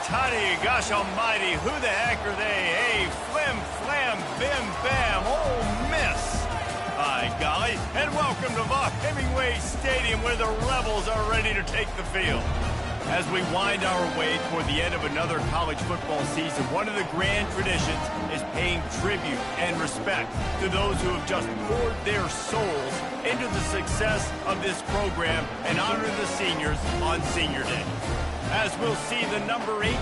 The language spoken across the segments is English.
Tony, gosh almighty, who the heck are they? Hey, flim, flam, bim, bam, oh, miss. By golly, and welcome to Vaught Hemingway Stadium where the Rebels are ready to take the field. As we wind our way toward the end of another college football season, one of the grand traditions is paying tribute and respect to those who have just poured their souls into the success of this program and honor the seniors on Senior Day. As we'll see the number 18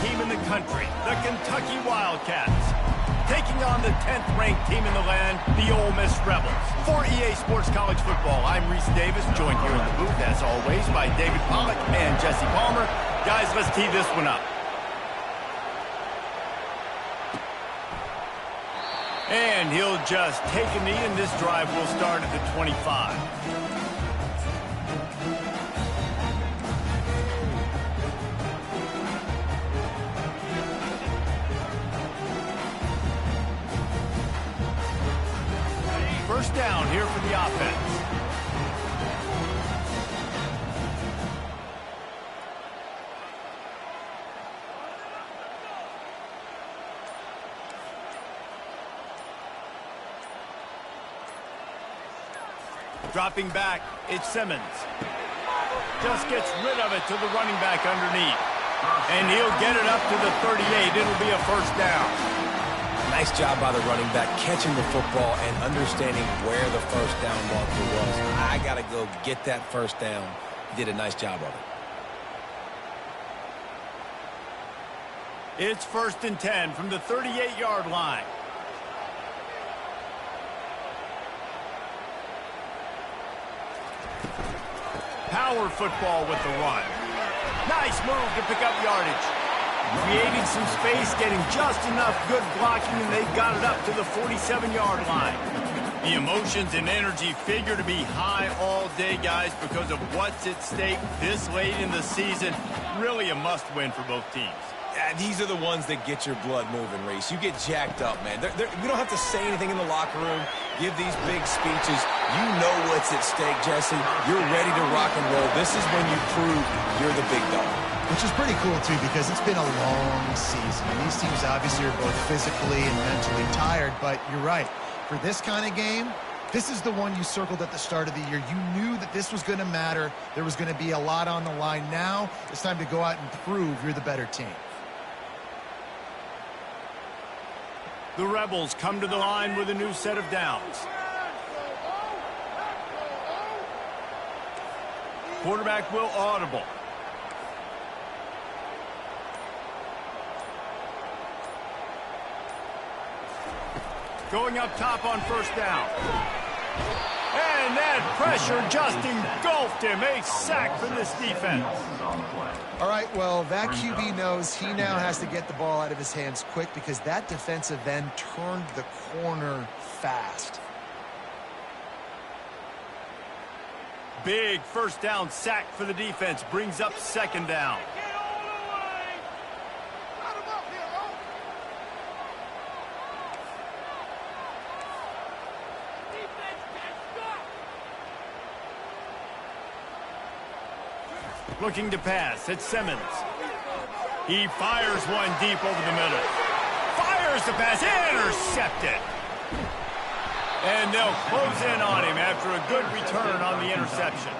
team in the country, the Kentucky Wildcats, taking on the 10th-ranked team in the land, the Ole Miss Rebels. For EA Sports College Football, I'm Reese Davis, joined here in the booth, as always, by David Pollack and Jesse Palmer. Guys, let's tee this one up. And he'll just take a knee, and this drive will start at the 25. First down here for the offense. Dropping back, it's Simmons. Just gets rid of it to the running back underneath. And he'll get it up to the 38. It'll be a first down. Nice job by the running back catching the football and understanding where the first down marker was. I got to go get that first down. He did a nice job of it. It's 1st and 10 from the 38-yard line. Power football with the run. Nice move to pick up yardage. Creating some space, getting just enough good blocking, and they got it up to the 47-yard line. The emotions and energy figure to be high all day, guys, because of what's at stake this late in the season. Really a must-win for both teams. Yeah, these are the ones that get your blood moving, Reese. You get jacked up, man. We don't have to say anything in the locker room, give these big speeches. You know what's at stake, Jesse. You're ready to rock and roll. This is when you prove you're the big dog. Which is pretty cool, too, because it's been a long season. And these teams obviously are both physically and mentally tired, but you're right. For this kind of game, this is the one you circled at the start of the year. You knew that this was going to matter. There was going to be a lot on the line. Now it's time to go out and prove you're the better team. The Rebels come to the line with a new set of downs. Quarterback will audible. Going up top on first down. And that pressure just engulfed him. A sack for this defense. All right, well, that QB knows he now has to get the ball out of his hands quick because that defensive end turned the corner fast. Big first down sack for the defense. Brings up second down. Looking to pass, it's Simmons. He fires one deep over the middle. Fires the pass, intercepted. And they'll close in on him after a good return on the interception.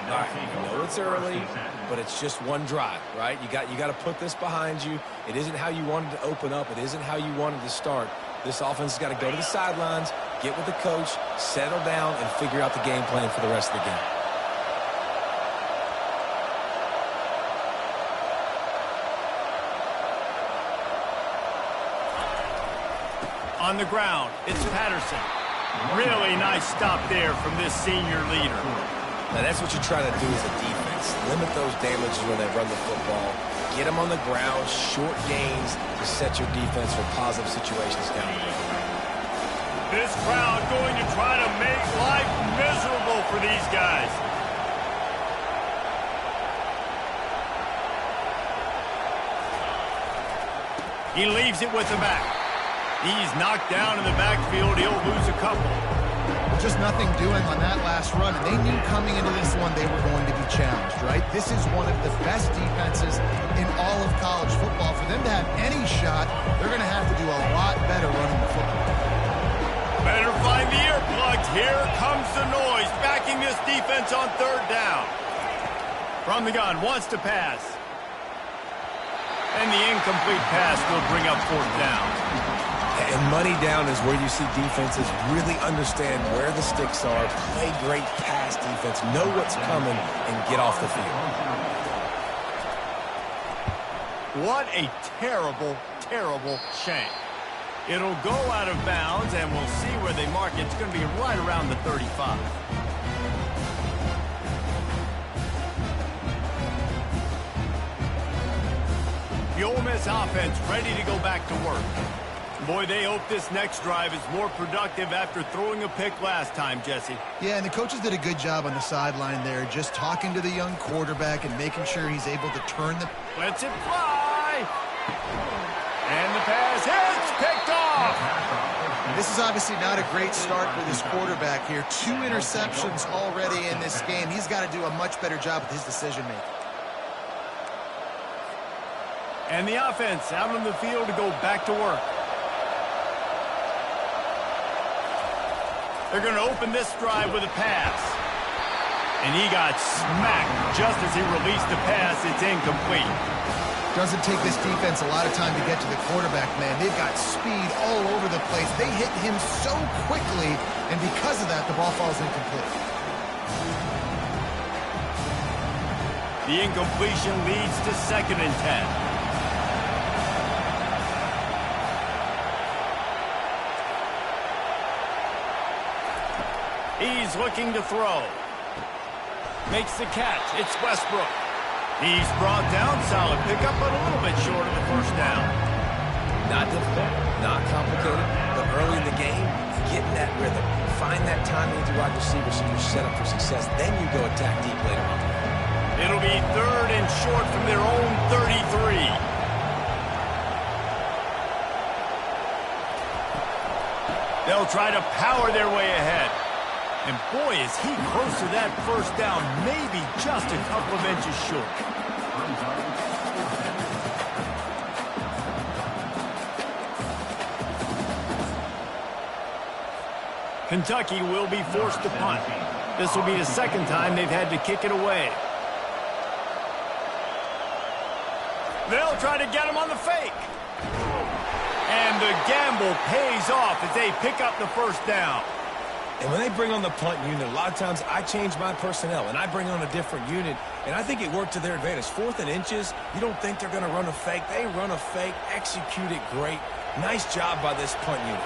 All right, you know it's early, but it's just one drive, right? You got to put this behind you. It isn't how you wanted to open up. It isn't how you wanted to start. This offense has got to go to the sidelines, get with the coach, settle down, and figure out the game plan for the rest of the game. On the ground, it's Patterson. Really nice stop there from this senior leader. Now, that's what you try to do as a defense. Limit those damages when they run the football. Get them on the ground, short gains to set your defense for positive situations down the road. This crowd going to try to make life miserable for these guys. He leaves it with the back. He's knocked down in the backfield. He'll lose a couple. just nothing doing on that last run, and they knew coming into this one they were going to be challenged, right? This is one of the best defenses in all of college football. For them to have any shot, they're going to have to do a lot better running the football. Better find the earplugs. Here comes the noise, backing this defense on third down. From the gun, wants to pass. And the incomplete pass will bring up fourth down. And money down is where you see defenses really understand where the sticks are, play great pass defense, know what's coming, and get off the field. What a terrible, terrible shame. It'll go out of bounds, and we'll see where they mark it. It's going to be right around the 35. The Ole Miss offense ready to go back to work. Boy, they hope this next drive is more productive after throwing a pick last time, Jesse. Yeah, and the coaches did a good job on the sideline there, just talking to the young quarterback and making sure he's able to turn the... Lets it fly! And the pass hits, picked off! This is obviously not a great start for this quarterback here. 2 interceptions already in this game. He's got to do a much better job with his decision-making. And the offense out on the field to go back to work. They're going to open this drive with a pass. And he got smacked just as he released the pass. It's incomplete. Doesn't take this defense a lot of time to get to the quarterback, man. They've got speed all over the place. They hit him so quickly, and because of that, the ball falls incomplete. The incompletion leads to 2nd and 10. He's looking to throw. Makes the catch. It's Westbrook. He's brought down. Solid pickup, but a little bit short of the first down. Not difficult, not complicated, but early in the game, get in that rhythm. Find that timing with your wide receivers so you're set up for success. Then you go attack deep later on. It'll be 3rd and short from their own 33. They'll try to power their way ahead. And boy, is he close to that first down, maybe just a couple of inches short. Kentucky will be forced to punt. This will be the 2nd time they've had to kick it away. They'll try to get him on the fake. And the gamble pays off as they pick up the first down. And when they bring on the punt unit, a lot of times I change my personnel and I bring on a different unit, and I think it worked to their advantage. 4th and inches, you don't think they're going to run a fake. They run a fake, execute it great. Nice job by this punt unit.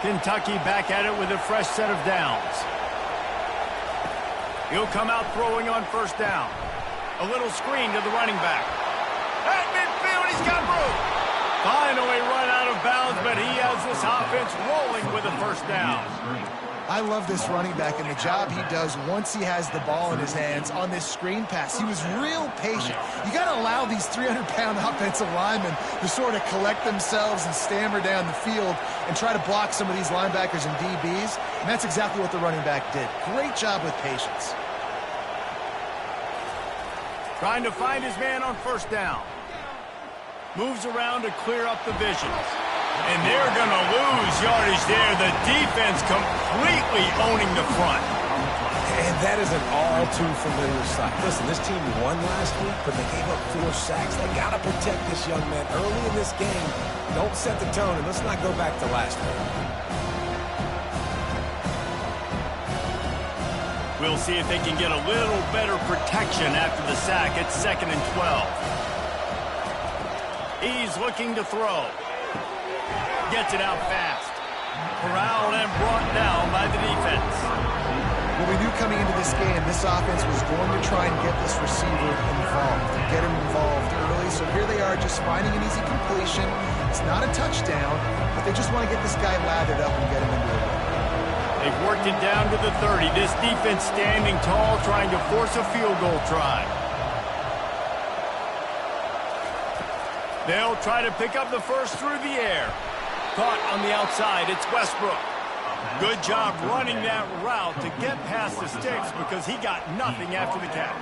Kentucky back at it with a fresh set of downs. He'll come out throwing on first down. A little screen to the running back. At midfield, he's got room. Finally run out of bounds, but he has this offense rolling with a first down. I love this running back and the job he does once he has the ball in his hands on this screen pass. He was real patient. You got to allow these 300-pound offensive linemen to sort of collect themselves and stammer down the field and try to block some of these linebackers and DBs, and that's exactly what the running back did. Great job with patience. Trying to find his man on first down. Moves around to clear up the vision. And they're going to lose yardage there. The defense completely owning the front. And that is an all-too-familiar sight. Listen, this team won last week, but they gave up 4 sacks. They got to protect this young man early in this game. Don't set the tone, and let's not go back to last week. We'll see if they can get a little better protection after the sack. It's 2nd and 12. He's looking to throw. Gets it out fast. Corralled and brought down by the defense. Well, we knew coming into this game, this offense was going to try and get this receiver involved, get him involved early. So here they are just finding an easy completion. It's not a touchdown, but they just want to get this guy lathered up and get him into the run. They've worked it down to the 30. This defense standing tall, trying to force a field goal try. They'll try to pick up the first through the air. Caught on the outside. It's Westbrook. Good job running that route to get past the sticks because he got nothing after the catch.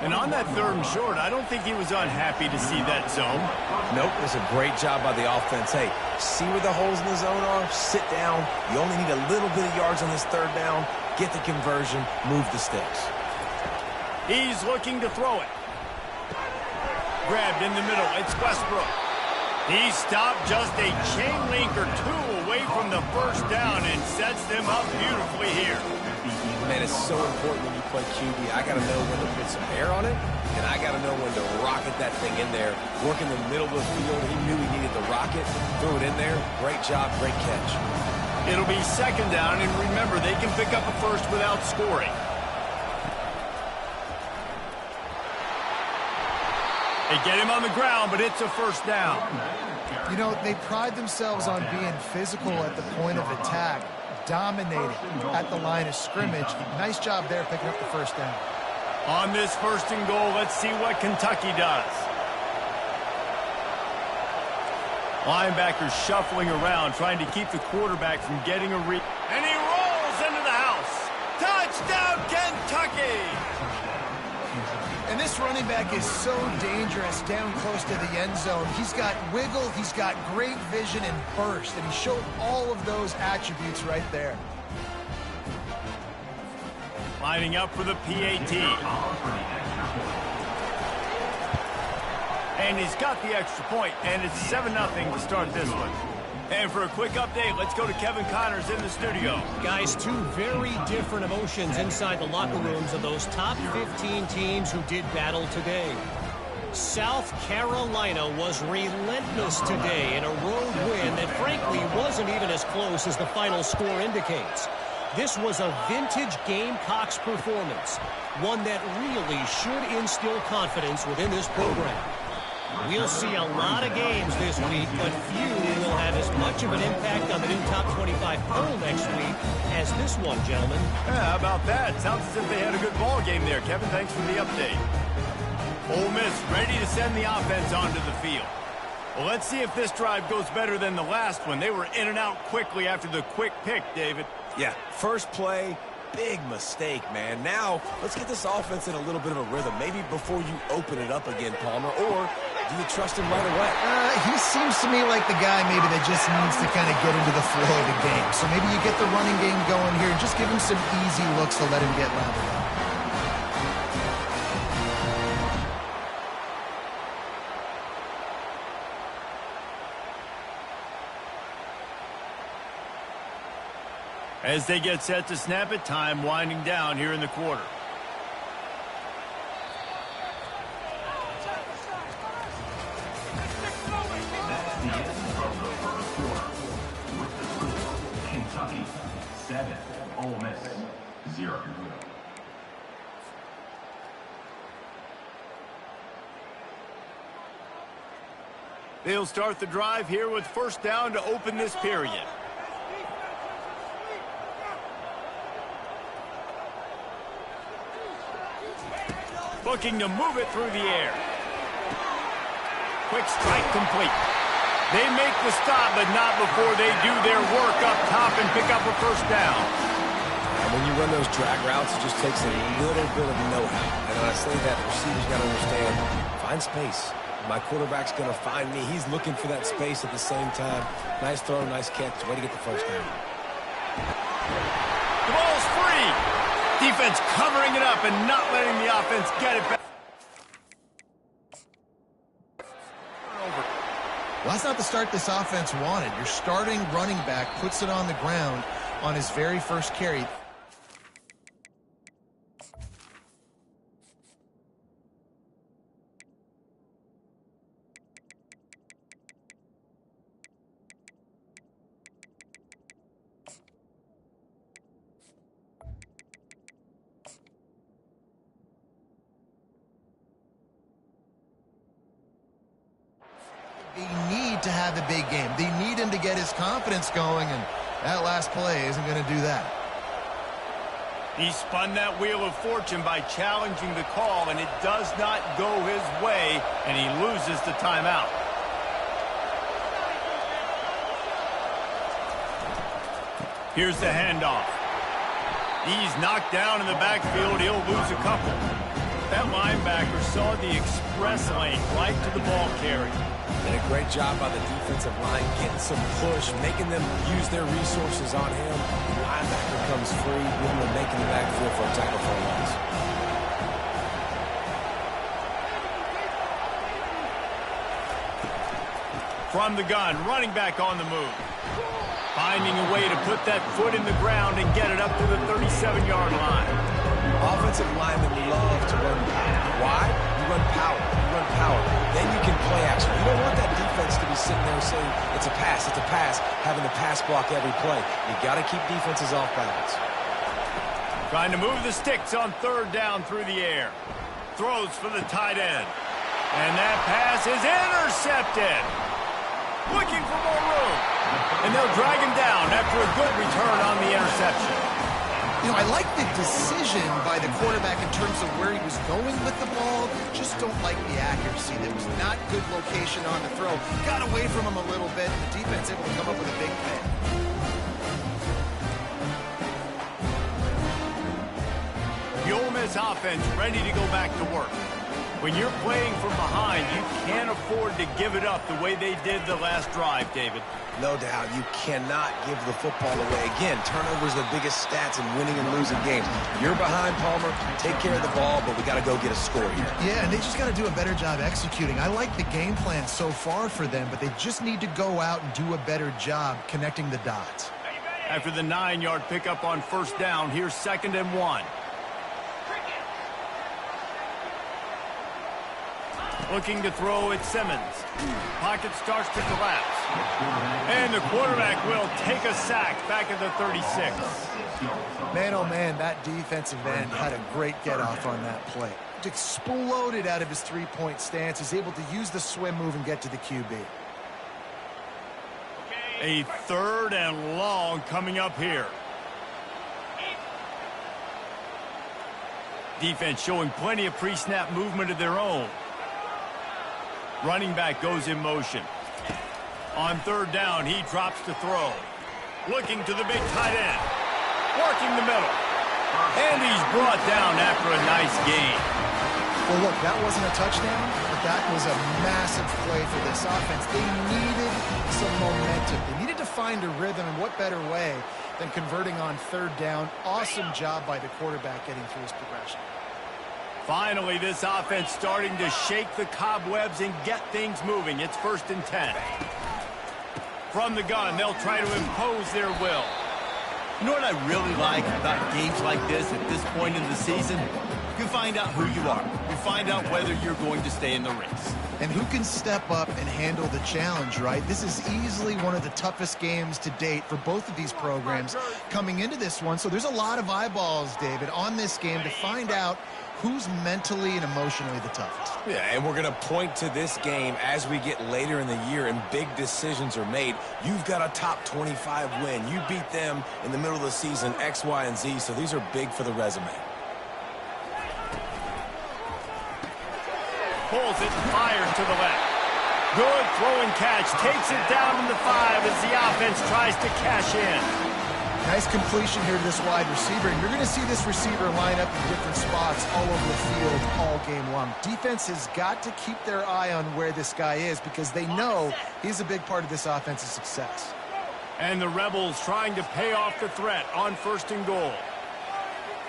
And on that 3rd and short, I don't think he was unhappy to see that zone. Nope, it was a great job by the offense. Hey, see where the holes in the zone are? Sit down. You only need a little bit of yards on this 3rd down. Get the conversion, move the sticks. He's looking to throw it. Grabbed in the middle. It's Westbrook. He stopped just a chain link or 2 away from the 1st down and sets them up beautifully here. Man, it's so important when you play QB. I got to know when to put some air on it, and I got to know when to rocket that thing in there. Work in the middle of the field. He knew he needed the rocket. Threw it in there. Great job, great catch. It'll be 2nd down, and remember, they can pick up a first without scoring. They get him on the ground, but it's a 1st down. You know, they pride themselves on being physical at the point of attack, dominating at the line of scrimmage. Nice job there picking up the 1st down. On this 1st and goal, let's see what Kentucky does. Linebackers shuffling around, trying to keep the quarterback from getting a read. And he rolls into the house. Touchdown, Kentucky! And this running back is so dangerous down close to the end zone. He's got wiggle, he's got great vision and burst, and he showed all of those attributes right there. Lining up for the PAT. And he's got the extra point, and it's 7-0 to start this one. And for a quick update, let's go to Kevin Connors in the studio. Guys, 2 very different emotions inside the locker rooms of those top 15 teams who did battle today. South Carolina was relentless today in a road win that frankly wasn't even as close as the final score indicates. This was a vintage Gamecocks performance, one that really should instill confidence within this program. We'll see a lot of games this week, but few will have as much of an impact on the new top 25 poll next week as this one, gentlemen. Yeah, how about that? Sounds as if they had a good ball game there. Kevin, thanks for the update. Ole Miss ready to send the offense onto the field. Well, let's see if this drive goes better than the last one. They were in and out quickly after the quick pick, David. Yeah, first play, big mistake, man. Now, let's get this offense in a little bit of a rhythm. Maybe before you open it up again, Palmer, or do you trust him right away? He seems to me like the guy maybe that just needs to kind of get into the flow of the game. So maybe you get the running game going here and just give him some easy looks to let him get rounded up. As they get set to snap it, time winding down here in the quarter. Kentucky 7, Ole Miss 0. They'll start the drive here with 1st down to open this period. Looking to move it through the air. Quick strike complete. They make the stop, but not before they do their work up top and pick up a 1st down. And when you run those drag routes, it just takes a little bit of know-how. And when I say that, the receiver's got to understand, find space. My quarterback's going to find me. He's looking for that space at the same time. Nice throw, nice catch. Way to get the 1st down. The ball's free. Defense covering it up and not letting the offense get it back. Well, that's not the start this offense wanted. Your starting running back puts it on the ground on his very first carry. They need to have a big game. They need him to get his confidence going, and that last play isn't going to do that. He spun that wheel of fortune by challenging the call, and it does not go his way, and he loses the timeout. Here's the handoff. He's knocked down in the backfield. He'll lose a couple. That linebacker saw the express lane right to the ball carrier. And a great job by the defensive line getting some push, making them use their resources on him. The linebacker comes free, giving him a make in the backfield for a tackle for a loss. From the gun, running back on the move. Finding a way to put that foot in the ground and get it up to the 37-yard line. Offensive linemen love to run power. Why? You run power. You run power. Then you can play action. You don't want that defense to be sitting there saying, it's a pass, having to pass block every play. You got to keep defenses off balance. Trying to move the sticks on third down through the air. Throws for the tight end. And that pass is intercepted. Looking for more room. And they'll drag him down after a good return on the interception. You know, I like the decision by the quarterback in terms of where he was going with the ball. Just don't like the accuracy. There was not good location on the throw. Got away from him a little bit. The defense able to come up with a big pick. The Ole Miss offense ready to go back to work. When you're playing from behind, you can't afford to give it up the way they did the last drive, David. No doubt, you cannot give the football away. Again, turnovers are the biggest stats in winning and losing games. You're behind, Palmer, take care of the ball, but we got to go get a score here. Yeah, and they just got to do a better job executing. I like the game plan so far for them, but they just need to go out and do a better job connecting the dots. After the 9-yard pickup on first down, here's 2nd and 1. Looking to throw at Simmons. Pocket starts to collapse. And the quarterback will take a sack back at the 36. Man, oh man, that defensive end had a great get-off on that play. Exploded out of his three-point stance. He's able to use the swim move and get to the QB. A 3rd and long coming up here. Defense showing plenty of pre-snap movement of their own. Running back goes in motion. On 3rd down, he drops to throw. Looking to the big tight end. Working the middle. And he's brought down after a nice gain. Well, look, that wasn't a touchdown, but that was a massive play for this offense. They needed some momentum. They needed to find a rhythm, and what better way than converting on 3rd down. Awesome job by the quarterback getting through his progression. Finally, this offense starting to shake the cobwebs and get things moving. It's 1st and 10. From the gun, they'll try to impose their will. You know what I really like about games like this at this point in the season? You find out who you are. You find out whether you're going to stay in the race. And who can step up and handle the challenge, right? This is easily one of the toughest games to date for both of these programs coming into this one. So there's a lot of eyeballs, David, on this game to find out who's mentally and emotionally the toughest. Yeah, and we're going to point to this game as we get later in the year and big decisions are made. You've got a top 25 win. You beat them in the middle of the season, X, Y, and Z, so these are big for the resume. Pulls it and fires to the left. Good throw and catch. Takes it down in the 5 as the offense tries to cash in. Nice completion here to this wide receiver, and you're going to see this receiver line up in different spots all over the field all game long. Defense has got to keep their eye on where this guy is because they know he's a big part of this offense's success. And the Rebels trying to pay off the threat on 1st and goal.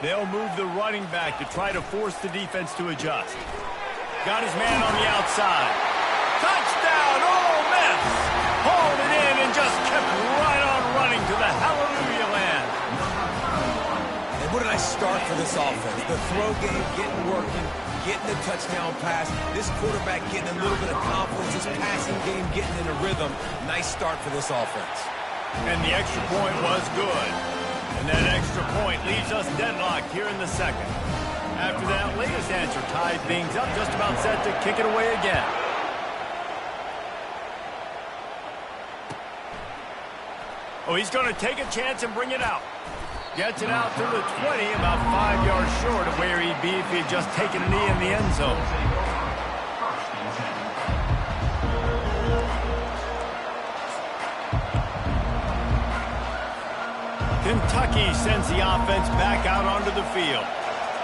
They'll move the running back to try to force the defense to adjust. Got his man on the outside. Touchdown, Ole Miss! Hauled it in and just kept right on running to the hallelujah land. And what a nice start for this offense. The throw game getting working, getting the touchdown pass. This quarterback getting a little bit of confidence. This passing game getting in a rhythm. Nice start for this offense. And the extra point was good. And that extra point leaves us deadlocked here in the 2nd. After that latest answer tied things up, just about set to kick it away again. Oh, he's going to take a chance and bring it out. Gets it out to the 20, about 5 yards short of where he'd be if he had just taken a knee in the end zone. Kentucky sends the offense back out onto the field.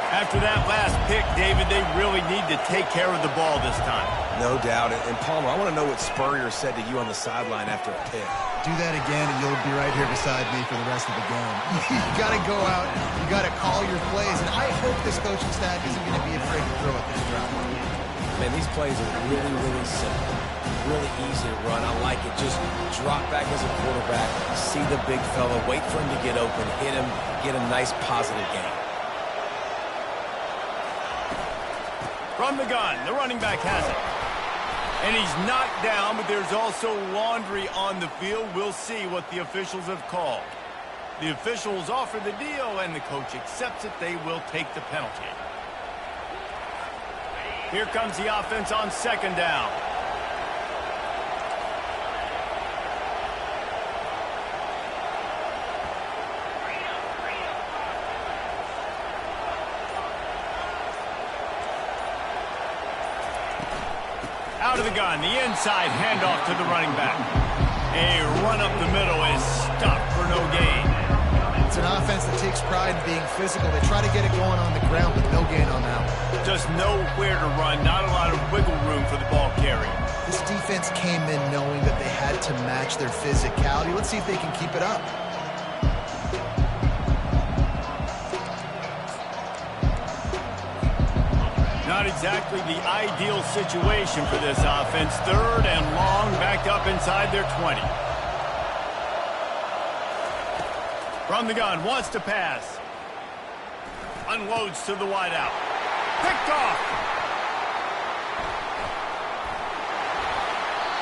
After that last pick, David, they really need to take care of the ball this time. No doubt. And Palmer, I want to know what Spurrier said to you on the sideline after a pick. Do that again, and you'll be right here beside me for the rest of the game. You got to go out. You got to call your plays. And I hope this coaching staff isn't going to be afraid to throw at this drive. Man, these plays are really, really simple. Really easy to run. I like it. Just drop back as a quarterback, see the big fella, wait for him to get open, hit him, get a nice positive gain. From the gun, the running back has it. And he's knocked down, but there's also laundry on the field. We'll see what the officials have called. The officials offer the deal, and the coach accepts it. They will take the penalty. Here comes the offense on second down. Out of the gun, the inside handoff to the running back. A run up the middle is stopped for no gain. It's an offense that takes pride in being physical. They try to get it going on the ground, but no gain on that one. Just nowhere to run, not a lot of wiggle room for the ball carrier. This defense came in knowing that they had to match their physicality. Let's see if they can keep it up. Not exactly the ideal situation for this offense. Third and long, backed up inside their 20. From the gun, wants to pass. Unloads to the wideout. Picked off.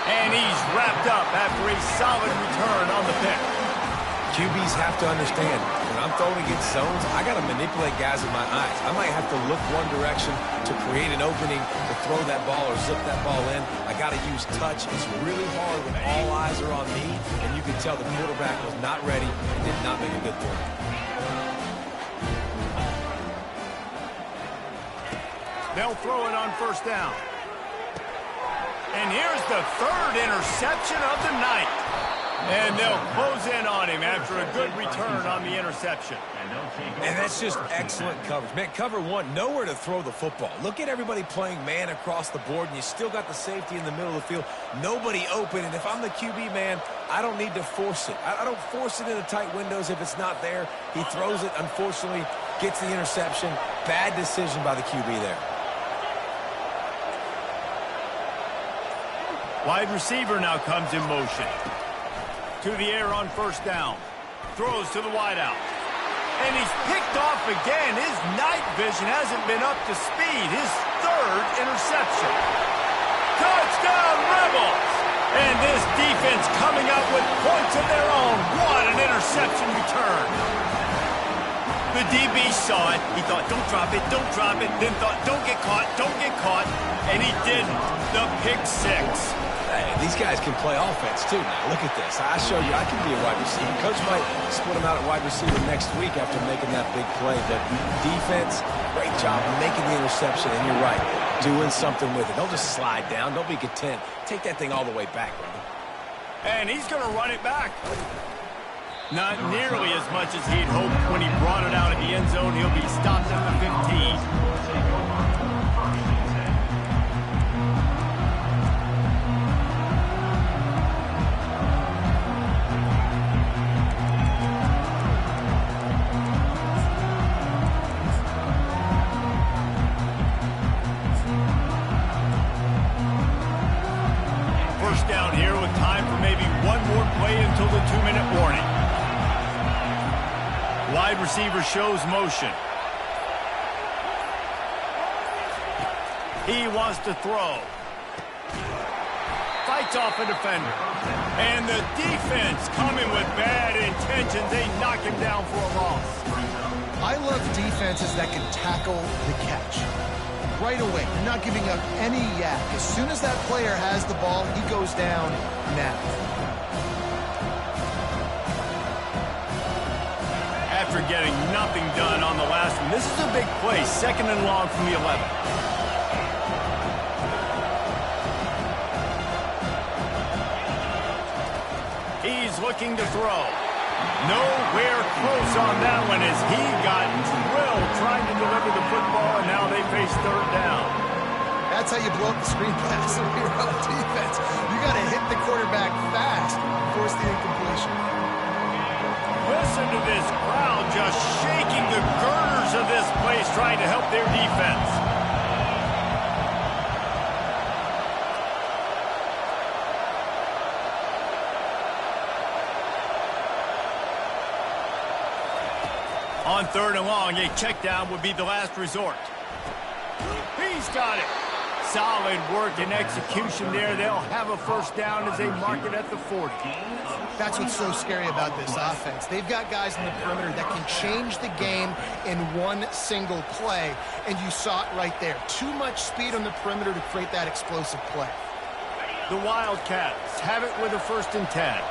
And he's wrapped up after a solid return on the pick. QBs have to understand, when I'm throwing against zones, I got to manipulate guys with my eyes. I might have to look one direction to create an opening to throw that ball or zip that ball in. I got to use touch. It's really hard when all eyes are on me, and you can tell the quarterback was not ready and did not make a good throw. They'll throw it on first down. And here's the third interception of the night. And they'll close in on him after a good return on the interception. And that's just excellent coverage. Man, cover one, nowhere to throw the football. Look at everybody playing man across the board, and you still got the safety in the middle of the field. Nobody open, and if I'm the QB, man, I don't need to force it. I don't force it into tight windows if it's not there. He throws it, unfortunately, gets the interception. Bad decision by the QB there. Wide receiver now comes in motion. To the air on first down. Throws to the wideout. And he's picked off again. His night vision hasn't been up to speed. His third interception. Touchdown, Rebels! And this defense coming up with points of their own. What an interception return. The DB saw it. He thought, don't drop it, don't drop it. Then thought, don't get caught, don't get caught. And he didn't. The pick six. Hey, these guys can play offense, too, now. Look at this. I show you I can be a wide receiver. Coach might split him out at wide receiver next week after making that big play. But defense, great job making the interception. And you're right, doing something with it. Don't just slide down. Don't be content. Take that thing all the way back, Runnin. And he's going to run it back. Not nearly as much as he'd hoped when he brought it out of the end zone. He'll be stopped at the 15. Down here with time for maybe one more play until the 2-minute warning. Wide receiver shows motion. He wants to throw. Fights off a defender. And the defense coming with bad intentions. They knock him down for a loss. I love defenses that can tackle the catch. Right away, you're not giving up any yak. As soon as that player has the ball, he goes down now. After getting nothing done on the last one, this is a big play. Second and long from the 11. He's looking to throw. Nowhere close on that one as he got drilled trying to deliver the football, and now they face third down. That's how you blow up the screen pass when you're on defense. You got to hit the quarterback fast, force the incompletion. Listen to this crowd just shaking the girders of this place trying to help their defense. On third and long, a check down would be the last resort. He's got it. Solid work and execution there. They'll have a first down as they mark it at the 40. That's what's so scary about this offense. They've got guys in the perimeter that can change the game in one single play, and you saw it right there. Too much speed on the perimeter to create that explosive play. The Wildcats have it with a 1st and 10.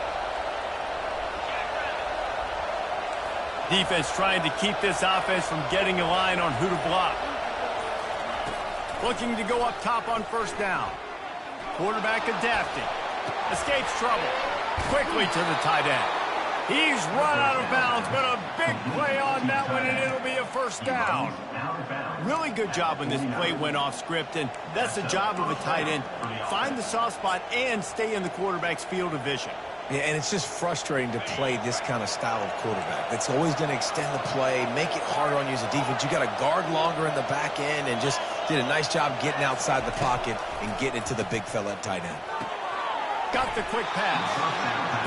Defense trying to keep this offense from getting a line on who to block. Looking to go up top on first down. Quarterback adapting. Escapes trouble. Quickly to the tight end. He's run out of bounds, but a big play on that one, and it'll be a first down. Really good job when this play went off script, and that's the job of a tight end. Find the soft spot and stay in the quarterback's field of vision. Yeah, and it's just frustrating to play this kind of style of quarterback. It's always going to extend the play, make it harder on you as a defense. You got to guard longer in the back end, and just did a nice job getting outside the pocket and getting it to the big fella at tight end. Got the quick pass.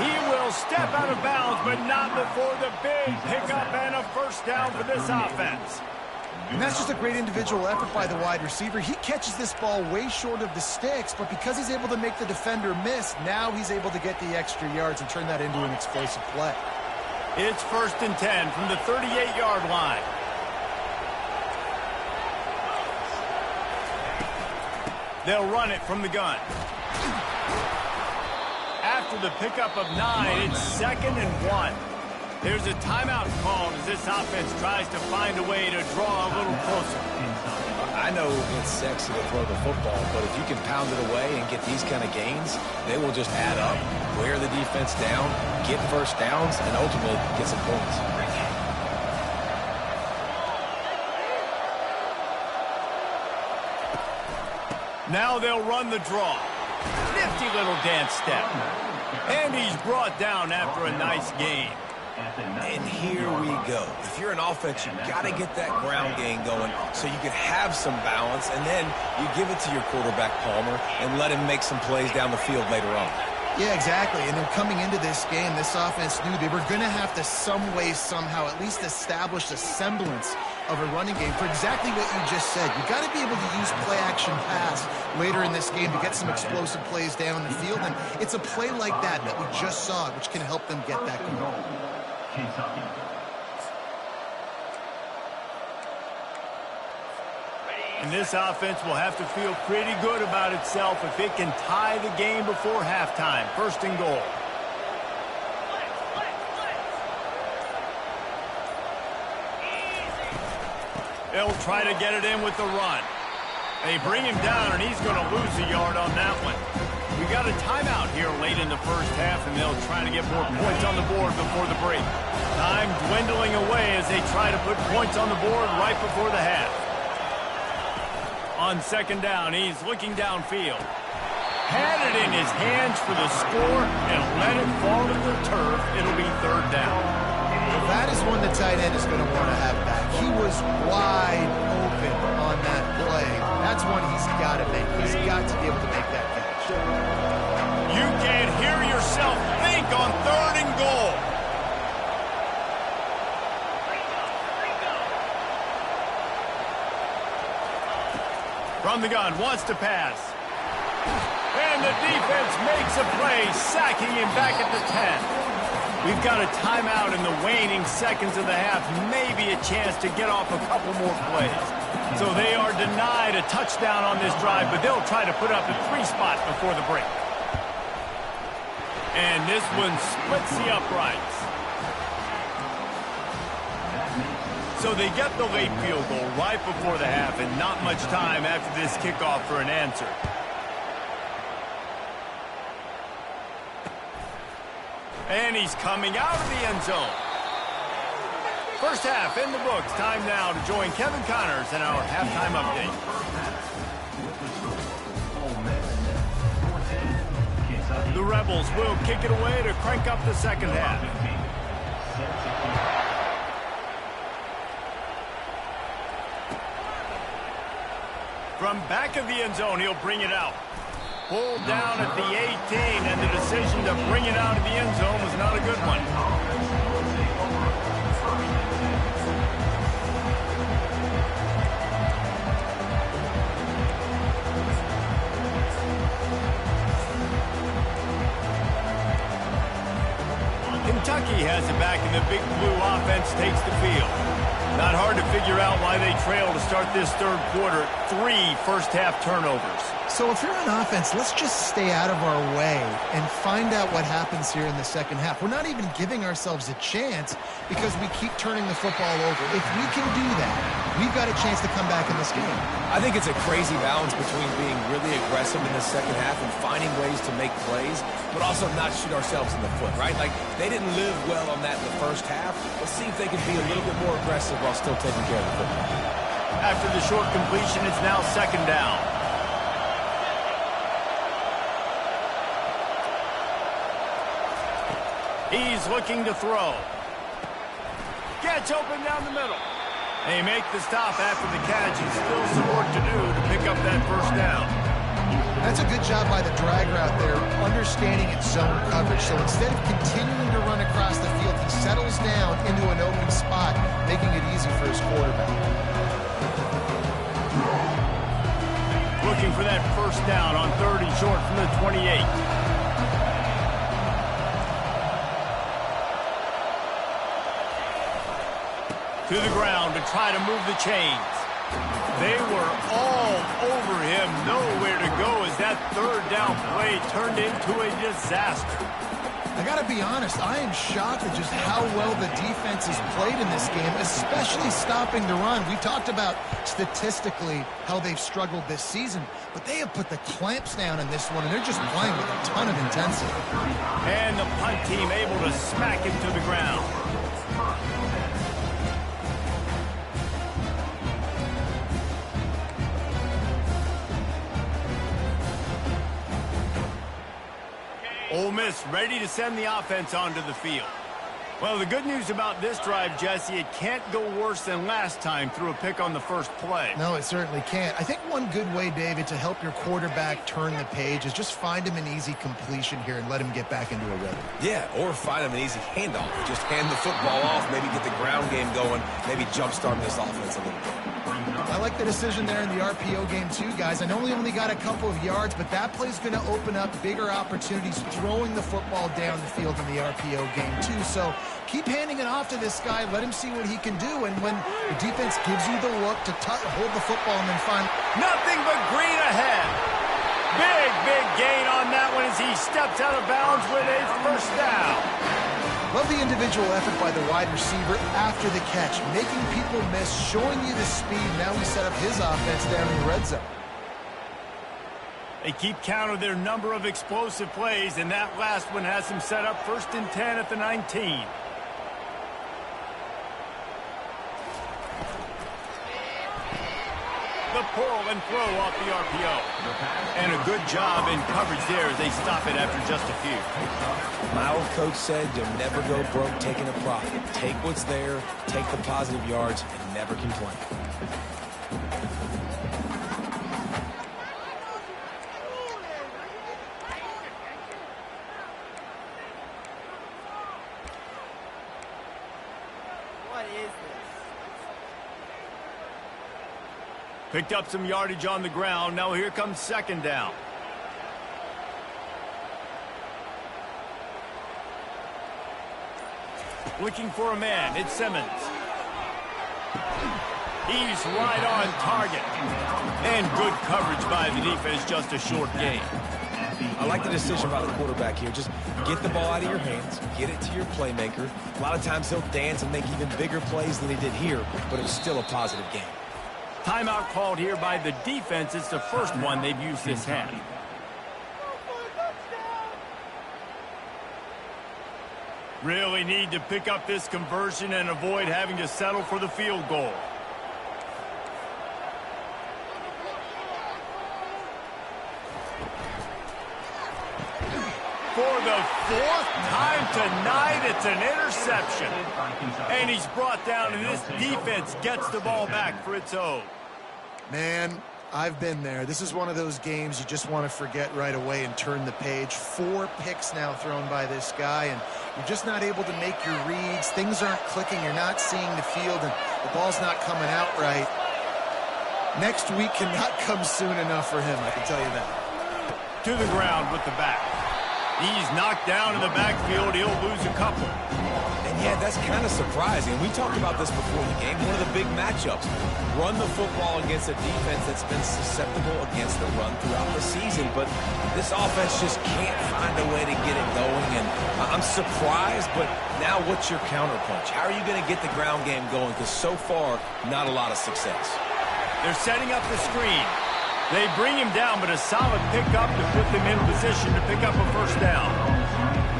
He will step out of bounds, but not before the big pickup and a first down for this offense. And that's just a great individual effort by the wide receiver. He catches this ball way short of the sticks, but because he's able to make the defender miss, now he's able to get the extra yards and turn that into an explosive play. It's 1st and 10 from the 38-yard line. They'll run it from the gun. After the pickup of 9, it's 2nd and 1. There's a timeout called as this offense tries to find a way to draw a little closer. I know it's sexy to throw the football, but if you can pound it away and get these kind of gains, they will just add up, wear the defense down, get first downs, and ultimately get some points. Now they'll run the draw. Nifty little dance step. And he's brought down after a nice gain. And here we go. If you're an offense, you've got to get that ground game going so you can have some balance, and then you give it to your quarterback, Palmer, and let him make some plays down the field later on. Yeah, exactly. And then coming into this game, this offense knew they were going to have to some way, somehow, at least establish a semblance of a running game for exactly what you just said. You got to be able to use play-action pass later in this game to get some explosive plays down the field. And it's a play like that we just saw, which can help them get that going. Kentucky. And this offense will have to feel pretty good about itself if it can tie the game before halftime. 1st and goal. They'll try to get it in with the run. They bring him down, and he's going to lose a yard on that one. We got a timeout here late in the first half, and they'll try to get more points on the board before the break. Time dwindling away as they try to put points on the board right before the half. On 2nd down, he's looking downfield. Had it in his hands for the score and let it fall to the turf. It'll be 3rd down. Well, that is one the tight end is going to want to have back. He was wide open on that play. That's one he's got to make. He's got to be able to make that catch. You can't hear yourself think on 3rd and goal. From the gun, wants to pass. And the defense makes a play, sacking him back at the 10. We've got a timeout in the waning seconds of the half. Maybe a chance to get off a couple more plays. So they are denied a touchdown on this drive, but they'll try to put up a 3 spot before the break. And this one splits the uprights. So they get the late field goal right before the half, and not much time after this kickoff for an answer. And he's coming out of the end zone. First half in the books. Time now to join Kevin Connors in our halftime update. The Rebels will kick it away to crank up the second half. From back of the end zone, he'll bring it out. Pulled down at the 18, and the decision to bring it out of the end zone was not a good one. Kentucky has it back, and the Big Blue offense takes the field. Not hard to figure out why they trail to start this third quarter. 3 first-half turnovers. So if you're on offense, let's just stay out of our way and find out what happens here in the second half. We're not even giving ourselves a chance because we keep turning the football over. If we can do that, we've got a chance to come back in this game. I think it's a crazy balance between being really aggressive in the second half and finding ways to make plays, but also not shoot ourselves in the foot, right? Like, they didn't live well on that in the first half. Let's see if they can be a little bit more aggressive while still taking care of the football. After the short completion, it's now second down. He's looking to throw. Gets open down the middle. They make the stop after the catch, and still some work to do to pick up that first down. That's a good job by the drag route there, understanding its zone coverage. So instead of continuing to run across the field, he settles down into an open spot, making it easy for his quarterback. Looking for that first down on 3rd and short from the 28. To the ground to try to move the chains. They were all over him, nowhere to go as that third down play turned into a disaster. I got to be honest, I am shocked at just how well the defense has played in this game, especially stopping the run. We talked about statistically how they've struggled this season, but they have put the clamps down in this one, and they're just playing with a ton of intensity. And the punt team able to smack him to the ground. Ole Miss ready to send the offense onto the field. Well, the good news about this drive, Jesse, it can't go worse than last time through a pick on the first play. No, it certainly can't. I think one good way, David, to help your quarterback turn the page is just find him an easy completion here and let him get back into a rhythm. Yeah, or find him an easy handoff. Just hand the football off, maybe get the ground game going, maybe jumpstart this offense a little bit. I like the decision there in the RPO game too, guys. I know we only got a couple of yards, but that play's going to open up bigger opportunities throwing the football down the field in the RPO game too. So keep handing it off to this guy. Let him see what he can do. And when the defense gives you the look to hold the football and then find... Nothing but green ahead. Big gain on that one as he steps out of bounds with a first down. Love the individual effort by the wide receiver after the catch, making people miss, showing you the speed. Now he set up his offense down in the red zone. They keep count of their number of explosive plays, and that last one has them set up 1st and 10 at the 19. The pull and throw off the RPO. And a good job in coverage there as they stop it after just a few. My old coach said you'll never go broke taking a profit. Take what's there, take the positive yards, and never complain. What is this? Picked up some yardage on the ground. Now here comes second down. Looking for a man. It's Simmons. He's right on target. And good coverage by the defense, just a short gain. I like the decision by the quarterback here. Just get the ball out of your hands, get it to your playmaker. A lot of times he'll dance and make even bigger plays than he did here, but it's still a positive game. Timeout called here by the defense. It's the first one they've used this half. Really need to pick up this conversion and avoid having to settle for the field goal. For the fourth time tonight, it's an interception. And he's brought down, and this defense gets the ball back for its own. Man, I've been there. This is one of those games you just want to forget right away and turn the page. 4 picks now thrown by this guy, and you're just not able to make your reads. Things aren't clicking. You're not seeing the field, and the ball's not coming out right. Next week cannot come soon enough for him, I can tell you that. To the ground with the back. He's knocked down in the backfield. He'll lose a couple. And yeah, that's kind of surprising. We talked about this before the game. One of the big matchups. Run the football against a defense that's been susceptible against the run throughout the season. But this offense just can't find a way to get it going. And I'm surprised, but now what's your counterpunch? How are you going to get the ground game going? Because so far, not a lot of success. They're setting up the screen. They bring him down, but a solid pickup to put them in position to pick up a first down.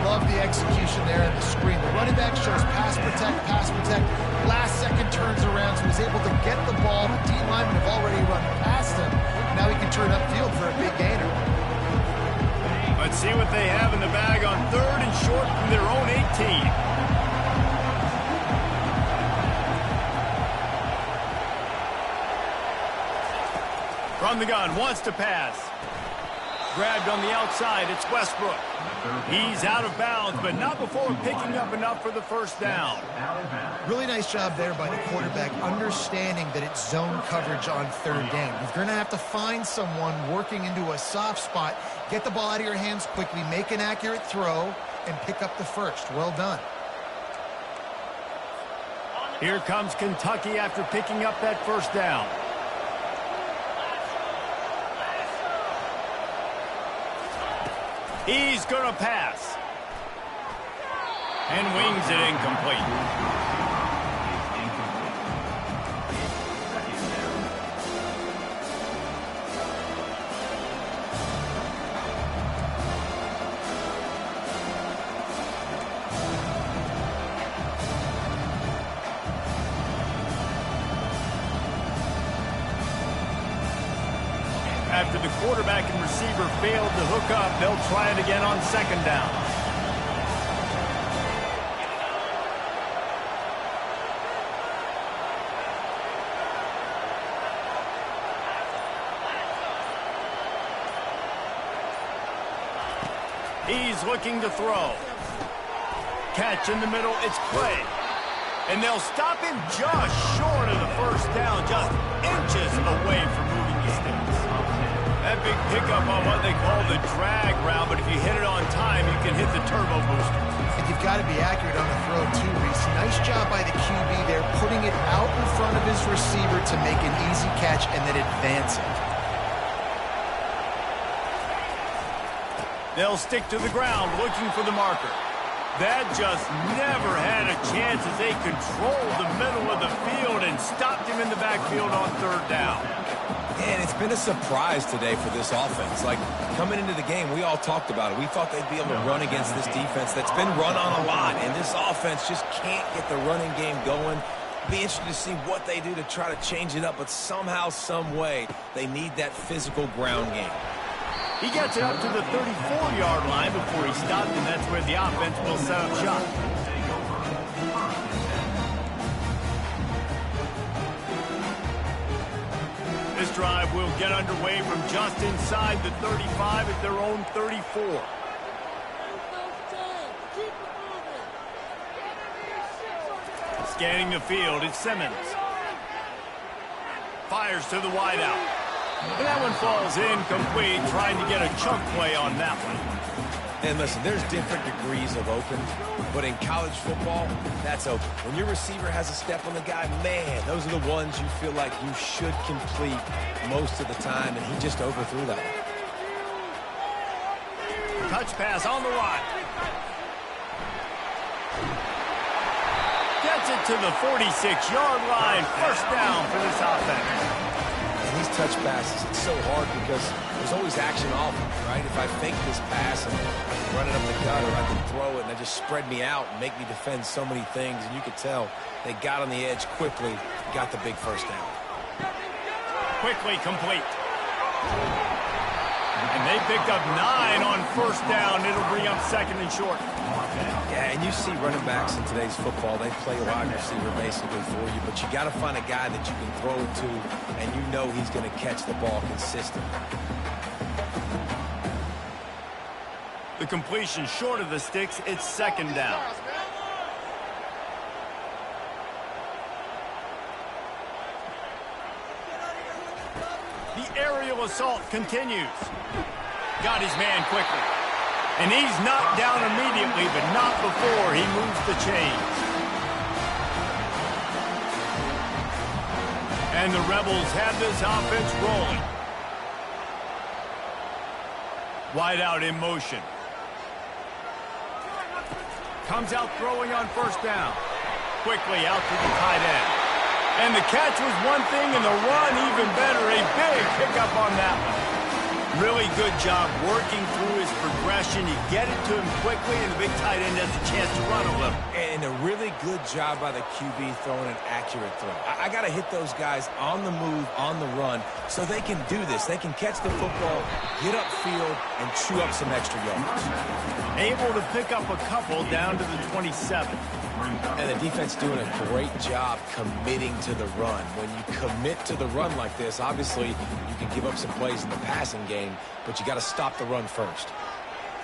Love the execution there in the screen. The running back shows pass protect, pass protect. Last second turns around, so he's able to get the ball. The D linemen have already run past him. Now he can turn upfield for a big gainer. Let's see what they have in the bag on 3rd and short from their own 18. From the gun, wants to pass. Grabbed on the outside, it's Westbrook. He's out of bounds, but not before picking up enough for the first down. Really nice job there by the quarterback, understanding that it's zone coverage on 3rd down. You're going to have to find someone working into a soft spot, get the ball out of your hands quickly, make an accurate throw, and pick up the first. Well done. Here comes Kentucky after picking up that first down. He's going to pass. And wings it incomplete. After the quarterback and receiver failed to hook up, they'll try it again on 2nd down. He's looking to throw. Catch in the middle, it's Clay. And they'll stop him just short of the first down, just inches away from moving the sticks. That big pickup on what they call the drag route, but if you hit it on time, you can hit the turbo booster. And you've got to be accurate on the throw, too, Reese. Nice job by the QB there, putting it out in front of his receiver to make an easy catch and then advance it. They'll stick to the ground, looking for the marker. That just never had a chance as they controlled the middle of the field and stopped him in the backfield on 3rd down. And it's been a surprise today for this offense. Like, coming into the game, we all talked about it. We thought they'd be able to run against this defense that's been run on a lot, and this offense just can't get the running game going. Be interested to see what they do to try to change it up, but somehow, some way, they need that physical ground game. He gets it up to the 34-yard line before he stopped, and that's where the offense will set up shop. This drive will get underway from just inside the 35 at their own 34. Scanning the field, it's Simmons. Fires to the wideout. And that one falls incomplete, trying to get a chunk play on that one. And listen, there's different degrees of open, but in college football, that's open. When your receiver has a step on the guy, man, those are the ones you feel like you should complete most of the time, and he just overthrew that one. Touch pass on the right. Gets it to the 46-yard line. First down for this offense. And these touch passes, it's so hard because there's always action off them, right? If I fake this pass and run it up the gut, or I can throw it and they just spread me out and make me defend so many things, and you could tell they got on the edge quickly, got the big first down. Quickly complete. And they picked up 9 on first down. It'll bring up second and short. Yeah, and you see running backs in today's football, they play a wide receiver basically for you, but you got to find a guy that you can throw it to, and you know he's going to catch the ball consistently. The completion short of the sticks. It's second down. The aerial assault continues. Got his man quickly. And he's knocked down immediately, but not before he moves the chains. And the Rebels have this offense rolling. Wide out in motion. Comes out throwing on first down. Quickly out to the tight end. And the catch was one thing, and the run even better. A big pickup on that one. Really good job working through his progression. You get it to him quickly, and the big tight end has a chance to run a little. And a really good job by the QB throwing an accurate throw. I got to hit those guys on the move, on the run, so they can do this. They can catch the football, get upfield, and chew up some extra yards. Able to pick up a couple down to the 27. And the defense doing a great job committing to the run. When you commit to the run like this, obviously you can give up some plays in the passing game, but you got to stop the run first.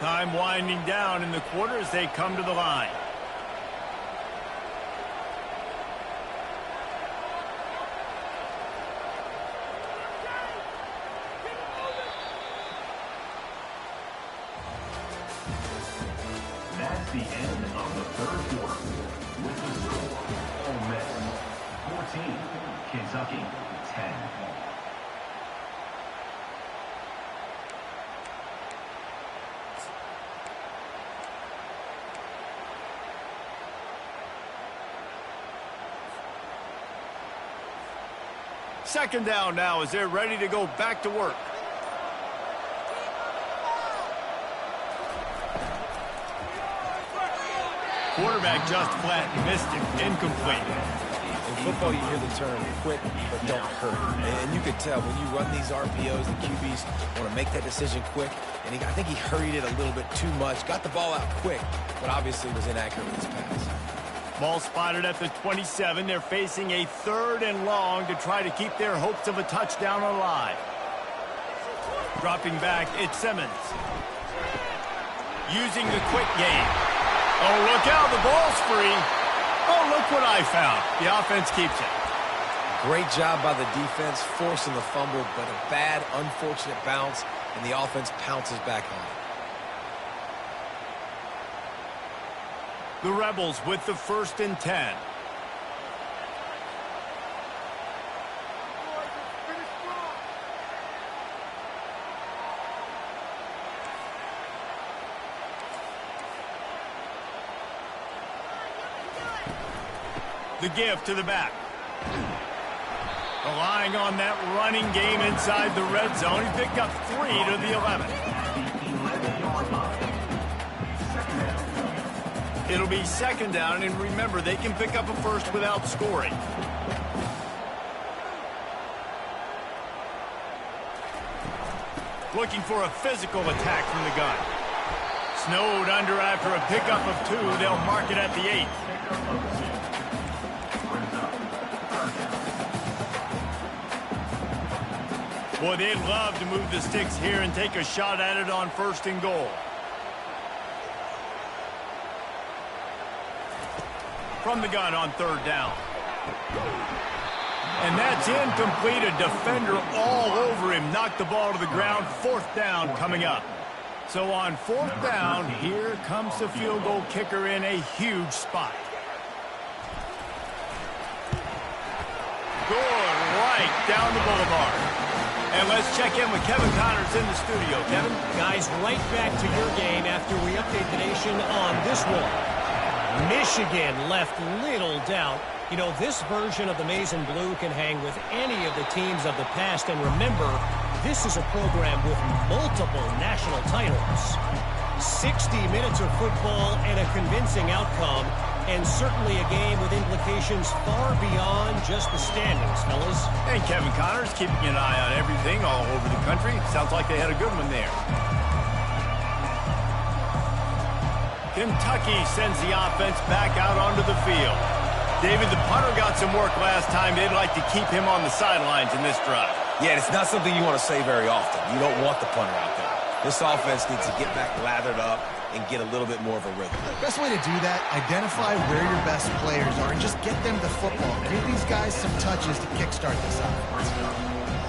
Time winding down in the quarter as they come to the line. That's the end of the third quarter. With the score, Ole Miss 14, Kentucky 10. Second down now as they're ready to go back to work. Quarterback just flat missed him. Incomplete. In football, you hear the term quit, but don't hurt. And you could tell when you run these RPOs, the QBs want to make that decision quick. And I think he hurried it a little bit too much. Got the ball out quick, but obviously was inaccurate with his pass. Ball spotted at the 27. They're facing a 3rd and long to try to keep their hopes of a touchdown alive. Dropping back, it's Simmons. Using the quick game. Oh, look out, the ball's free. Oh, look what I found. The offense keeps it. Great job by the defense, forcing the fumble, but a bad, unfortunate bounce, and the offense pounces back on it. The Rebels with the 1st and 10. The give to the back. Relying on that running game inside the red zone. He picked up 3 to the 11. It'll be second down, and remember, they can pick up a first without scoring. Looking for a physical attack from the gun. Snowed under after a pickup of 2. They'll mark it at the 8. Boy, they'd love to move the sticks here and take a shot at it on 1st and goal. From the gun on 3rd down. And that's incomplete. A defender all over him. Knocked the ball to the ground. 4th down coming up. So on 4th down, here comes the field goal kicker in a huge spot. Good right down the boulevard. And let's check in with Kevin Connors in the studio. Kevin? Guys, right back to your game after we update the nation on this one. Michigan left little doubt. You know, this version of the maize and blue can hang with any of the teams of the past. And remember, this is a program with multiple national titles. 60 minutes of football and a convincing outcome, and certainly a game with implications far beyond just the standings, fellas. And Kevin Connors keeping an eye on everything all over the country. Sounds like they had a good one there. Kentucky sends the offense back out onto the field. David, the punter got some work last time. They'd like to keep him on the sidelines in this drive. Yeah, it's not something you want to say very often. You don't want the punter out there. This offense needs to get back lathered up and get a little bit more of a rhythm. Best way to do that, identify where your best players are and just get them the football. Give these guys some touches to kickstart this offense.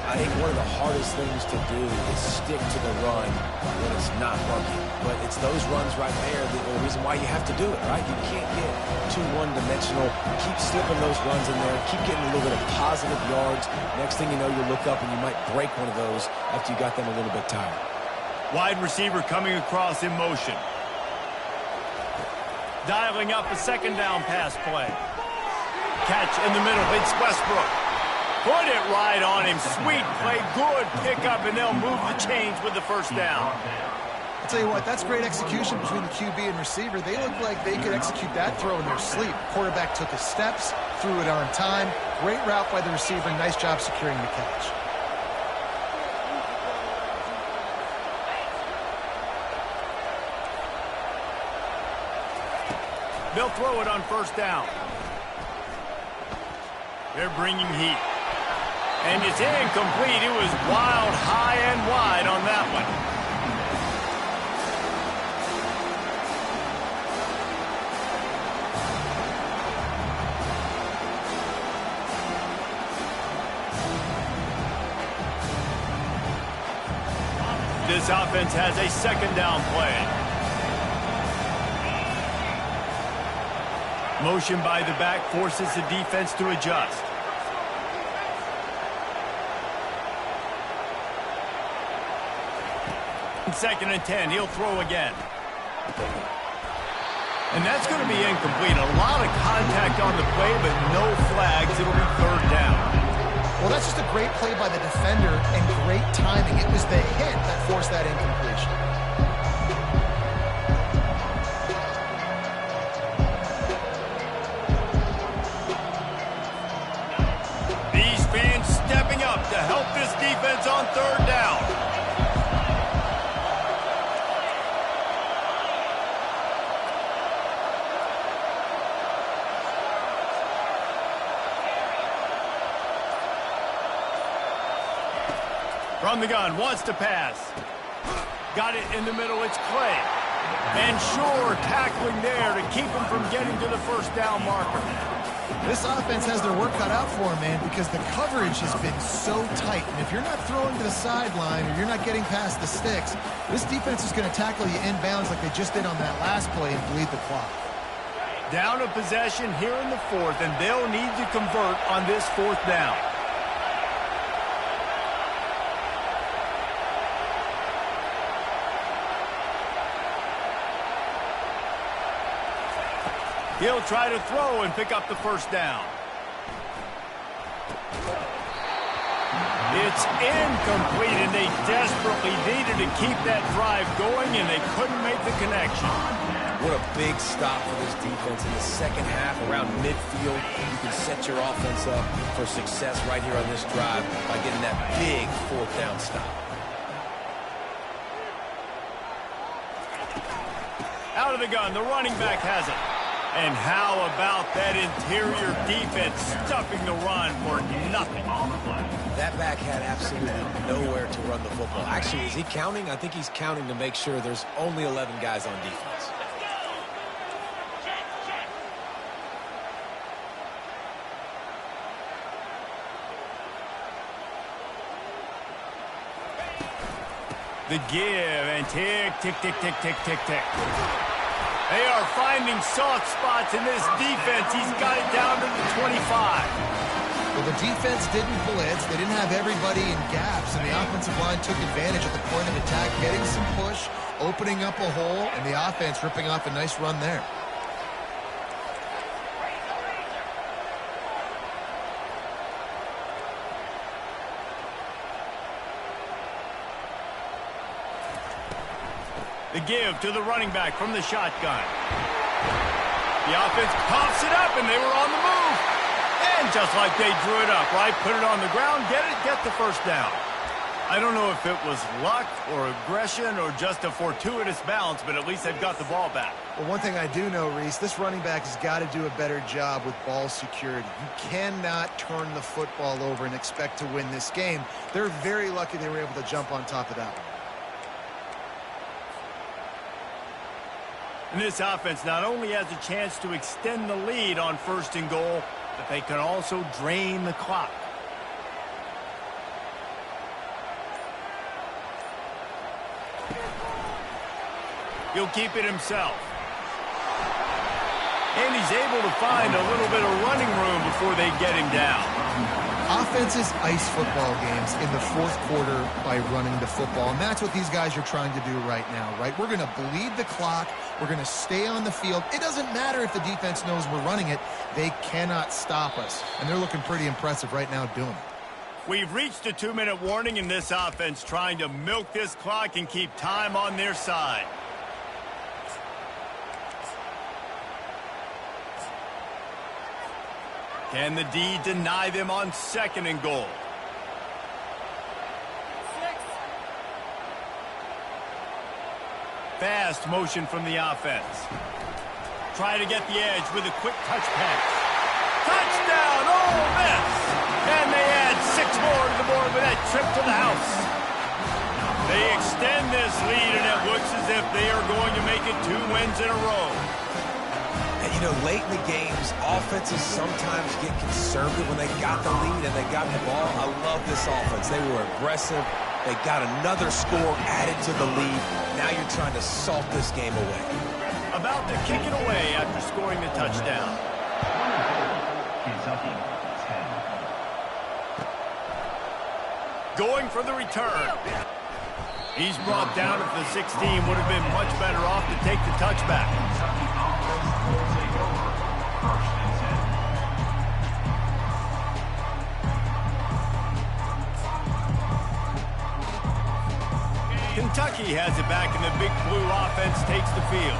I think one of the hardest things to do is stick to the run when it's not working. But it's those runs right there that are the reason why you have to do it, right? You can't get too one-dimensional. Keep slipping those runs in there. Keep getting a little bit of positive yards. Next thing you know, you look up and you might break one of those after you got them a little bit tired. Wide receiver coming across in motion. Dialing up a second down pass play. Catch in the middle. It's Westbrook. Put it right on him. Sweet play. Good pickup, and they'll move the chains with the first down. I'll tell you what, that's great execution between the QB and receiver. They look like they could execute that throw in their sleep. Quarterback took his steps, threw it on time. Great route by the receiver. Nice job securing the catch. They'll throw it on first down. They're bringing heat. And it's incomplete. It was wild, high and wide on that one. This offense has a second down play. Motion by the back forces the defense to adjust. Second and 10, he'll throw again. And that's going to be incomplete. A lot of contact on the play, but no flags. It'll be third down. Well, that's just a great play by the defender and great timing. It was the hit that forced that incompletion. These fans stepping up to help this defense on third down. From the gun, wants to pass. Got it in the middle, it's Clay. And sure, tackling there to keep him from getting to the first down marker. This offense has their work cut out for them, man, because the coverage has been so tight. And if you're not throwing to the sideline or you're not getting past the sticks, this defense is going to tackle you inbounds like they just did on that last play and bleed the clock. Down a possession here in the fourth, and they'll need to convert on this fourth down. He'll try to throw and pick up the first down. It's incomplete, and they desperately needed to keep that drive going, and they couldn't make the connection. What a big stop for this defense in the second half around midfield. You can set your offense up for success right here on this drive by getting that big fourth down stop. Out of the gun, the running back has it. And how about that interior defense stuffing the run for nothing? That back had absolutely nowhere to run the football. Actually, is he counting? I think he's counting to make sure there's only 11 guys on defense. The give and tick, tick, tick, tick, tick, tick, tick. They are finding soft spots in this defense. He's got it down to the 25. Well, the defense didn't blitz. They didn't have everybody in gaps, and the offensive line took advantage at the point of attack, getting some push, opening up a hole, and the offense ripping off a nice run there. The give to the running back from the shotgun. The offense pops it up, and they were on the move. And just like they drew it up, right? Put it on the ground, get the first down. I don't know if it was luck or aggression or just a fortuitous bounce, but at least they've got the ball back. Well, one thing I do know, Reese, this running back has got to do a better job with ball security. You cannot turn the football over and expect to win this game. They're very lucky they were able to jump on top of that one. And this offense not only has a chance to extend the lead on 1st and goal, but they can also drain the clock. He'll keep it himself. And he's able to find a little bit of running room before they get him down. Offenses ice football games in the 4th quarter by running the football, and that's what these guys are trying to do right now, right? We're going to bleed the clock. We're going to stay on the field. It doesn't matter if the defense knows we're running it. They cannot stop us, and they're looking pretty impressive right now doing it. We've reached a 2-minute warning in this offense, trying to milk this clock and keep time on their side. Can the D deny them on 2nd and goal? Fast motion from the offense. Try to get the edge with a quick touch pass. Touchdown, Ole Miss! And they add 6 more to the board with that trip to the house. They extend this lead, and it looks as if they are going to make it 2 wins in a row. And, you know, late in the games, offenses sometimes get conservative when they got the lead and they got the ball. I love this offense. They were aggressive. They got another score added to the lead. Now you're trying to salt this game away. About to kick it away after scoring the touchdown. Kentucky, 10. Going for the return. He's brought down at the 16. Would have been much better off to take the touchback. Kentucky offense will take over 1st and 10. Kentucky has it back, and the Big Blue offense takes the field.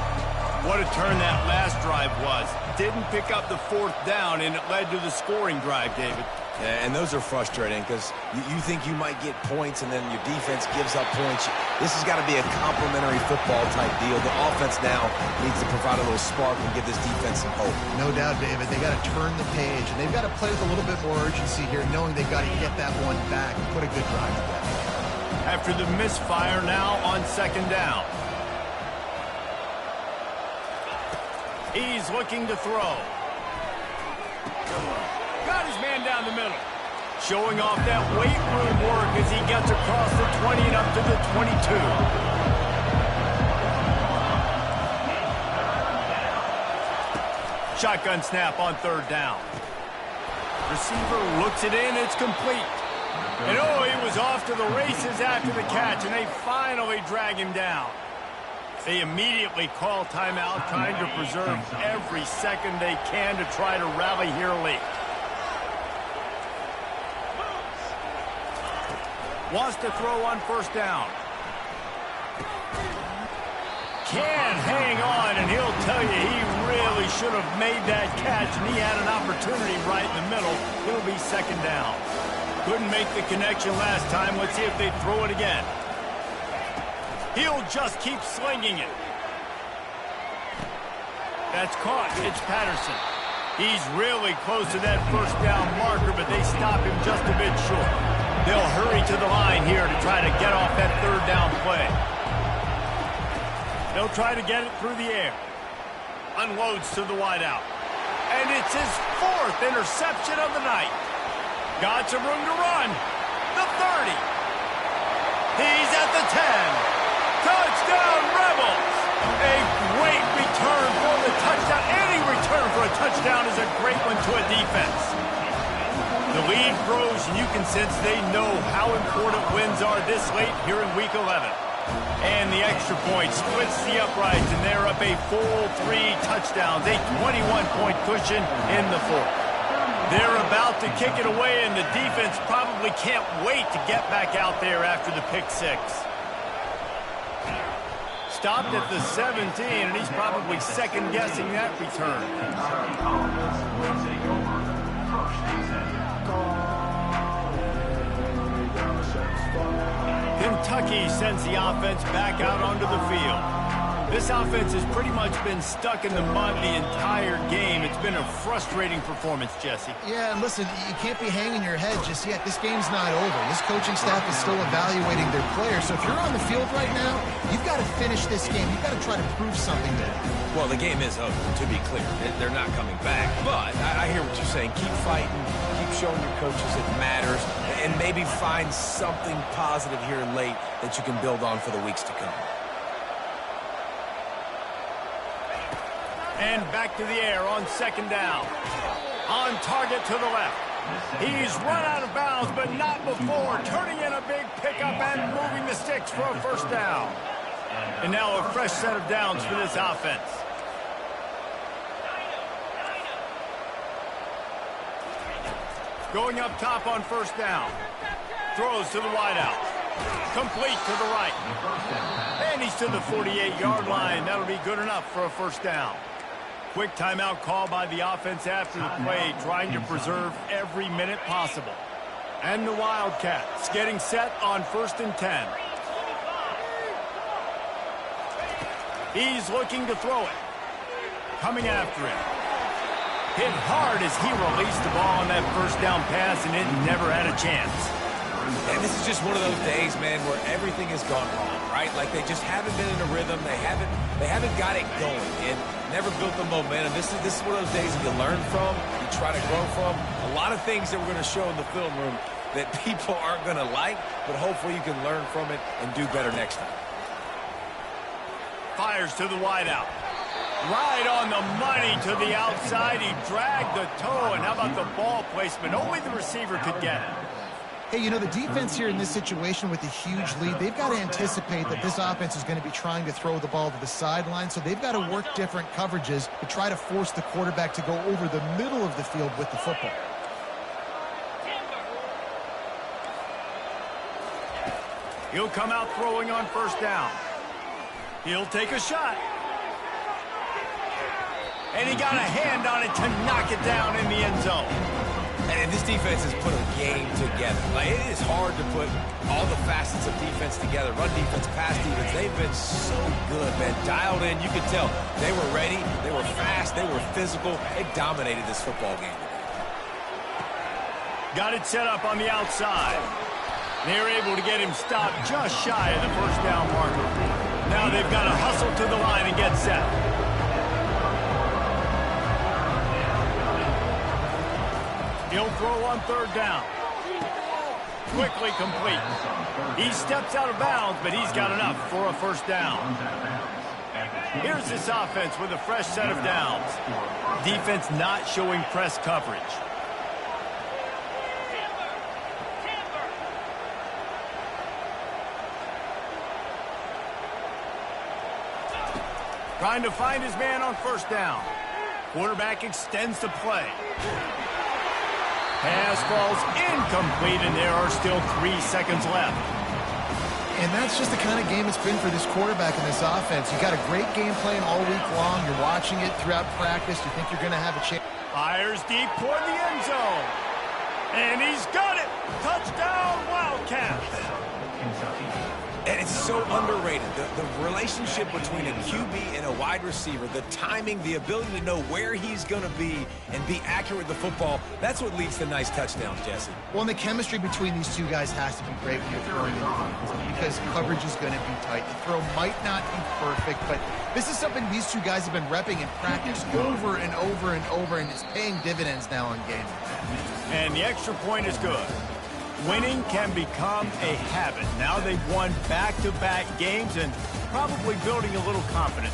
What a turn that last drive was. Didn't pick up the 4th down, and it led to the scoring drive, David. Yeah, and those are frustrating because you think you might get points and then your defense gives up points. This has got to be a complementary football type deal. The offense now needs to provide a little spark and give this defense some hope. No doubt, David. They got to turn the page, and they've got to play with a little bit more urgency here, knowing they've got to get that one back and put a good drive together. After the misfire now on 2nd down. He's looking to throw. Got his man down the middle. Showing off that weight room work as he gets across the 20 and up to the 22. Shotgun snap on 3rd down. Receiver looks it in. It's complete. And oh, he was off to the races after the catch, and they finally drag him down. They immediately call timeout, trying to preserve every second they can to try to rally here late. Wants to throw on 1st down. Can't hang on, and he'll tell you he really should have made that catch, and he had an opportunity right in the middle. It'll be 2nd down. Couldn't make the connection last time. Let's see if they throw it again. He'll just keep slinging it. That's caught. It's Patterson. He's really close to that 1st down marker, but they stop him just a bit short. They'll hurry to the line here to try to get off that 3rd down play. They'll try to get it through the air. Unloads to the wideout. And it's his 4th interception of the night. Got some room to run. The 30. He's at the 10. Touchdown, Rebels! A great return for the touchdown. Any return for a touchdown is a great one to a defense. The lead grows, and you can sense they know how important wins are this late here in Week 11. And the extra point splits the uprights, and they're up a full 3 touchdowns, a 21-point cushion in the 4th. They're about to kick it away, and the defense probably can't wait to get back out there after the pick 6. Stopped at the 17, and he's probably second-guessing that return. Kentucky sends the offense back out onto the field. This offense has pretty much been stuck in the mud the entire game. It's been a frustrating performance, Jesse. Yeah, and listen, you can't be hanging your head just yet. This game's not over. This coaching staff is still evaluating their players. So if you're on the field right now, you've got to finish this game. You've got to try to prove something there. Well, the game is over, to be clear. They're not coming back. But I hear what you're saying. Keep fighting. Keep showing your coaches it matters. And maybe find something positive here late that you can build on for the weeks to come. And back to the air on second down. On target to the left. He's run out of bounds, but not before turning in a big pickup and moving the sticks for a first down. And now a fresh set of downs for this offense. Going up top on first down. Throws to the wideout. Complete to the right. And he's to the 48-yard line. That'll be good enough for a first down. Quick timeout call by the offense after the play, trying to preserve every minute possible. And the Wildcats getting set on 1st and 10. He's looking to throw it. Coming after him. Hit hard as he released the ball on that first down pass, and it never had a chance. And this is just one of those days, man, where everything has gone wrong, right? Like they just haven't been in a rhythm. They haven't got it going and never built the momentum. This is one of those days that you learn from, you try to grow from. A lot of things that we're going to show in the film room that people aren't going to like, but hopefully you can learn from it and do better next time. Fires to the wideout. Right on the money to the outside. He dragged the toe, and how about the ball placement? Only the receiver could get it. Hey, you know, the defense here in this situation with a huge lead, they've got to anticipate that this offense is going to be trying to throw the ball to the sideline, so they've got to work different coverages to try to force the quarterback to go over the middle of the field with the football. He'll come out throwing on first down. He'll take a shot. And he got a hand on it to knock it down in the end zone. And this defense has put a game together. Like, it is hard to put all the facets of defense together. Run defense, pass defense, they've been so good, man. Dialed in, you could tell. They were ready, they were fast, they were physical. They dominated this football game. Got it set up on the outside. They were able to get him stopped just shy of the first down marker. Now they've got to hustle to the line and get set. He'll throw on third down. Quickly complete. He steps out of bounds, but he's got enough for a first down. Here's this offense with a fresh set of downs. Defense not showing press coverage. Trying to find his man on first down. Quarterback extends the play. Pass falls incomplete, and there are still 3 seconds left. And that's just the kind of game it's been for this quarterback and this offense. You got a great game plan all week long. You're watching it throughout practice. You think you're going to have a chance. Fires deep toward the end zone. And he's got it. Touchdown, Wildcats. And it's so underrated. The relationship between a QB and a wide receiver, the timing, the ability to know where he's going to be and be accurate with the football, that's what leads to nice touchdowns, Jesse. Well, and the chemistry between these two guys has to be great when you're throwing in defense because coverage is going to be tight. The throw might not be perfect, but this is something these two guys have been repping in practice over and over and over, and it's paying dividends now on game. And the extra point is good. Winning can become a habit. Now they've won back-to-back games and probably building a little confidence.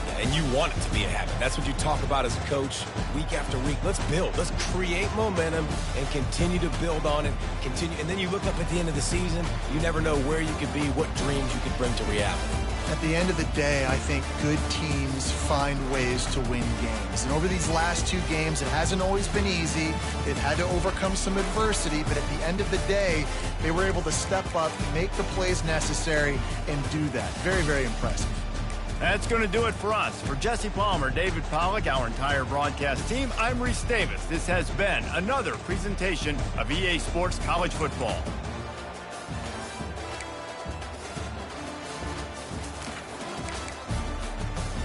Yeah, and you want it to be a habit. That's what you talk about as a coach week after week. Let's build. Let's create momentum and continue to build on it. And then you look up at the end of the season, you never know where you could be, what dreams you could bring to reality. At the end of the day, I think good teams find ways to win games. And over these last 2 games, it hasn't always been easy. They've had to overcome some adversity, but at the end of the day, they were able to step up, make the plays necessary, and do that. Very, very impressive. That's going to do it for us. For Jesse Palmer, David Pollack, our entire broadcast team, I'm Reese Davis. This has been another presentation of EA Sports College Football.